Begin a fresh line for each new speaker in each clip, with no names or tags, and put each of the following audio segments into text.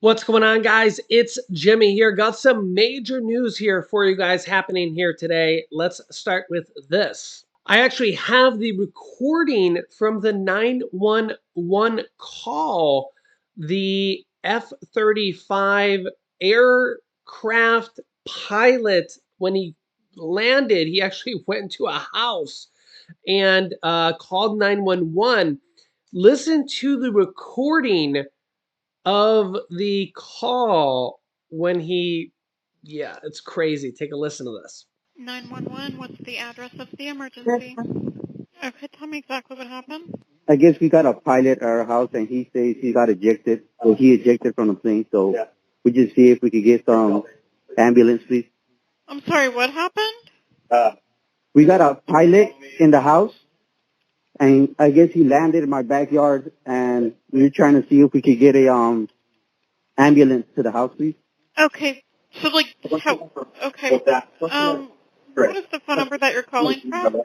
What's going on, guys? It's Jimmy here. Got some major news here for you guys happening here today. Let's start with this. I actually have the recording from the 911 call. The F-35 aircraft pilot, when he landed, he actually went to a house and called 911. Listen to the recording of the call when yeah, it's crazy. Take a listen to this.
911, what's the address of the emergency? Okay, tell me exactly what happened.
I guess we got a pilot at our house, and he says he got ejected. So he ejected from the plane. So we just see if we could get some ambulance, please.
I'm sorry, what happened?
We got a pilot in the house, and I guess he landed in my backyard, and we're trying to see if we could get a ambulance to the house, please.
Okay, so okay. What is the phone number that you're calling from?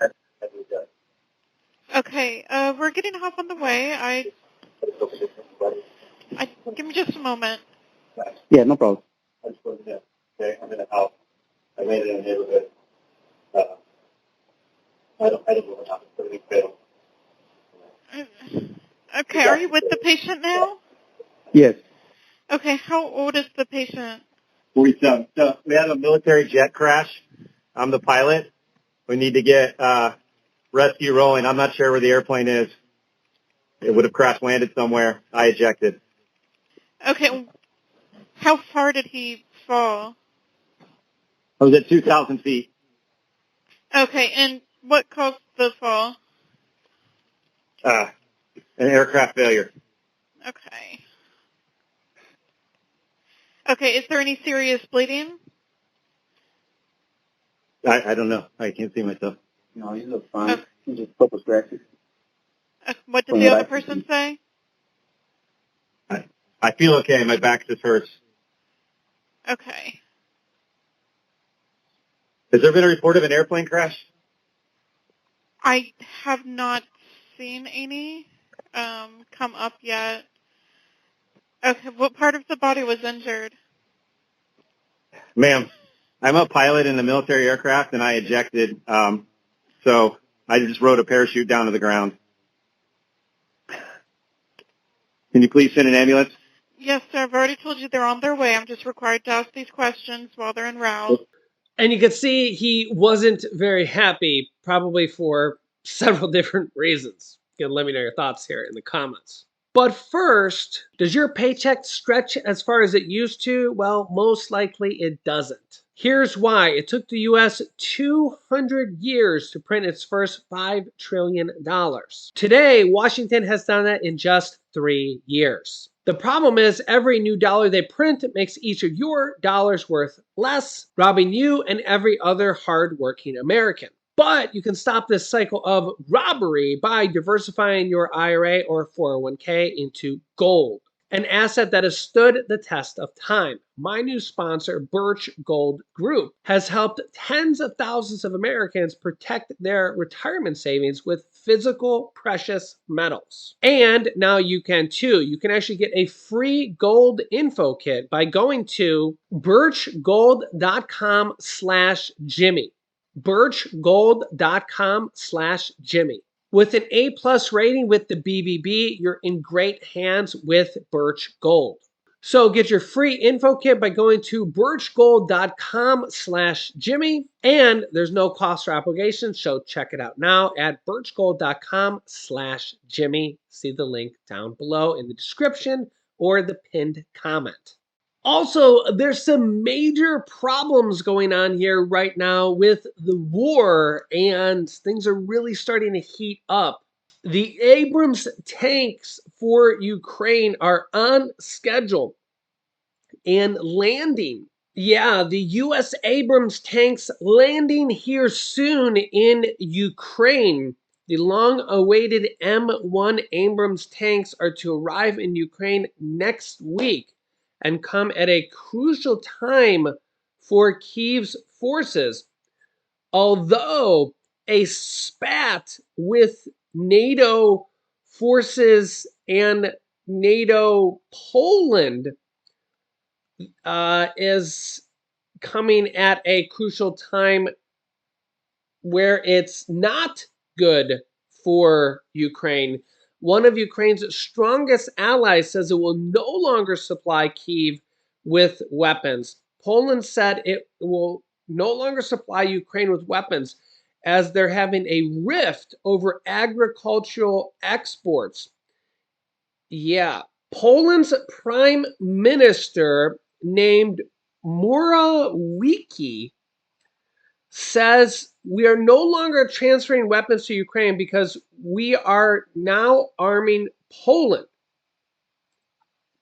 Okay, we're getting help on the way. Give me just a moment.
Yeah, no problem.
I just wasn't there. Okay, I'm in a house. I made it in a neighborhood. I don't know what happened. Everything failed.
Okay, are you with the patient now?
Yes.
Okay, how old is the patient?
47. So we had a military jet crash. I'm the pilot. We need to get rescue rolling. I'm not sure where the airplane is. It would have crash landed somewhere. I ejected.
Okay, how far did he fall?
I was at 2,000 feet.
Okay, and what caused the fall?
An aircraft failure.
Okay. Okay, is there any serious bleeding?
I don't know. I can't see myself.
No, he looks fine. Okay. He's just a couple scratches.
What did the other person say?
I feel okay. My back just hurts.
Okay.
Has there been a report of an airplane crash?
I have not seen any come up yet. Okay, what part of the body was injured?
Ma'am, I'm a pilot in a military aircraft, and I ejected. So I just rode a parachute down to the ground. Can you please send an ambulance?
Yes, sir. I've already told you they're on their way. I'm just required to ask these questions while they're en route.
And you can see he wasn't very happy, probably for several different reasons. You can let me know your thoughts here in the comments. But first, does your paycheck stretch as far as it used to? Well, most likely it doesn't. Here's why. It took the US 200 years to print its first $5 trillion. Today, Washington has done that in just 3 years. The problem is every new dollar they print makes each of your dollars worth less, robbing you and every other hardworking American. But you can stop this cycle of robbery by diversifying your IRA or 401k into gold, an asset that has stood the test of time. My new sponsor, Birch Gold Group, has helped tens of thousands of Americans protect their retirement savings with physical precious metals. And now you can too. You can actually get a free gold info kit by going to birchgold.com/Jimmy. birchgold.com/Jimmy. With an A+ rating with the BBB, you're in great hands with Birch Gold. So get your free info kit by going to birchgold.com/Jimmy, and there's no cost or obligation, so check it out now at birchgold.com/Jimmy. See the link down below in the description or the pinned comment. Also, there's some major problems going on here right now with the war, and things are really starting to heat up. The Abrams tanks for Ukraine are on schedule and landing. Yeah, the U.S. Abrams tanks landing here soon in Ukraine. The long-awaited M1 Abrams tanks are to arrive in Ukraine next week and come at a crucial time for Kyiv's forces. Although a spat with NATO forces and NATO Poland is coming at a crucial time where it's not good for Ukraine. One of Ukraine's strongest allies says it will no longer supply Kyiv with weapons. Poland said it will no longer supply Ukraine with weapons as they're having a rift over agricultural exports. Yeah, Poland's prime minister named Morawiecki says we are no longer transferring weapons to Ukraine because we are now arming Poland.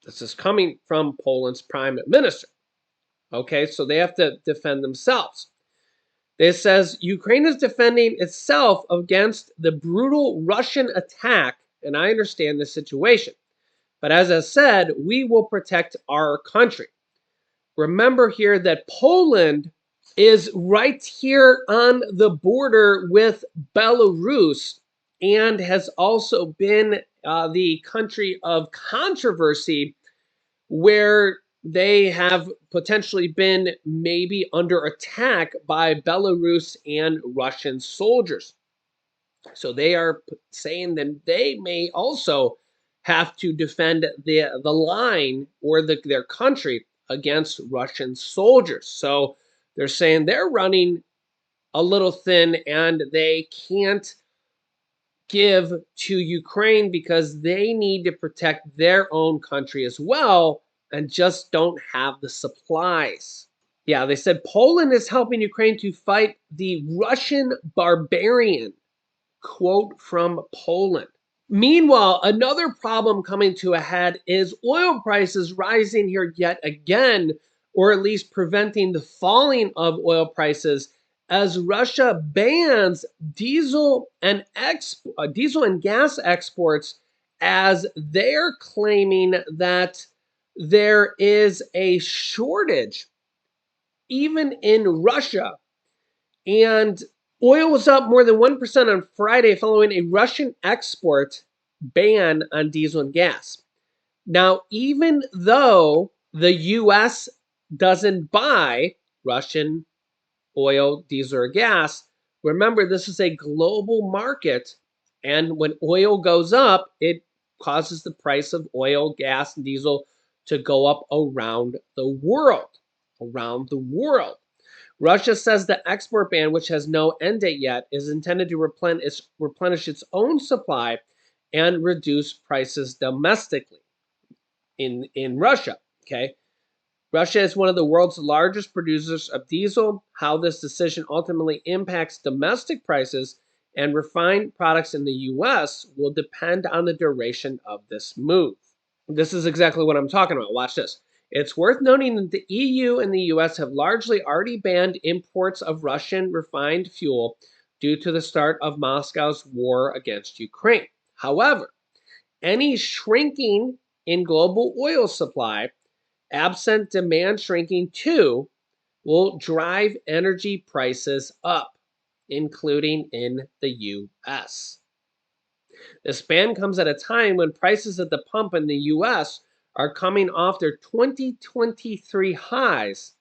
This is coming from Poland's prime minister. Okay, so they have to defend themselves. It says Ukraine is defending itself against the brutal Russian attack, and I understand the situation. But as I said, we will protect our country. Remember here that Poland is right here on the border with Belarus and has also been the country of controversy where they have potentially been maybe under attack by Belarus and Russian soldiers. So they are saying that they may also have to defend the line or their country against Russian soldiers. So they're saying they're running a little thin and they can't give to Ukraine because they need to protect their own country as well and just don't have the supplies. Yeah, they said Poland is helping Ukraine to fight the Russian barbarian. Quote from Poland. Meanwhile, another problem coming to a head is oil prices rising here yet again, or at least preventing the falling of oil prices as Russia bans diesel and gas exports as they're claiming that there is a shortage even in Russia. And oil was up more than 1% on Friday following a Russian export ban on diesel and gas. Now, even though the U.S. doesn't buy Russian oil, diesel, or gas, remember this is a global market. And when oil goes up, it causes the price of oil, gas, and diesel to go up around the world. Around the world. Russia says the export ban, which has no end date yet, is intended to replenish its own supply and reduce prices domestically in Russia. Okay. Russia is one of the world's largest producers of diesel. How this decision ultimately impacts domestic prices and refined products in the U.S. will depend on the duration of this move. This is exactly what I'm talking about. Watch this. It's worth noting that the EU and the US have largely already banned imports of Russian refined fuel due to the start of Moscow's war against Ukraine. However, any shrinking in global oil supply, absent demand shrinking too, will drive energy prices up, including in the US. This ban comes at a time when prices at the pump in the US are coming off their 2023 highs.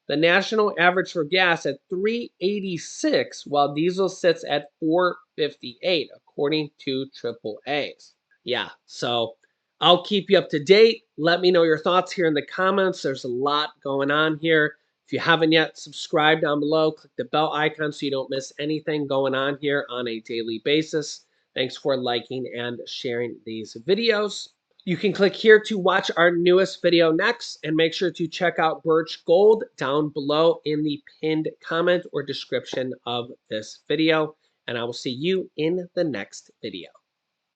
The national average for gas at $3.86, while diesel sits at $4.58, according to AAA's. Yeah, so I'll keep you up to date. Let me know your thoughts here in the comments. There's a lot going on here. If you haven't yet, subscribe down below. Click the bell icon so you don't miss anything going on here on a daily basis. Thanks for liking and sharing these videos. You can click here to watch our newest video next, and make sure to check out Birch Gold down below in the pinned comment or description of this video. And I will see you in the next video.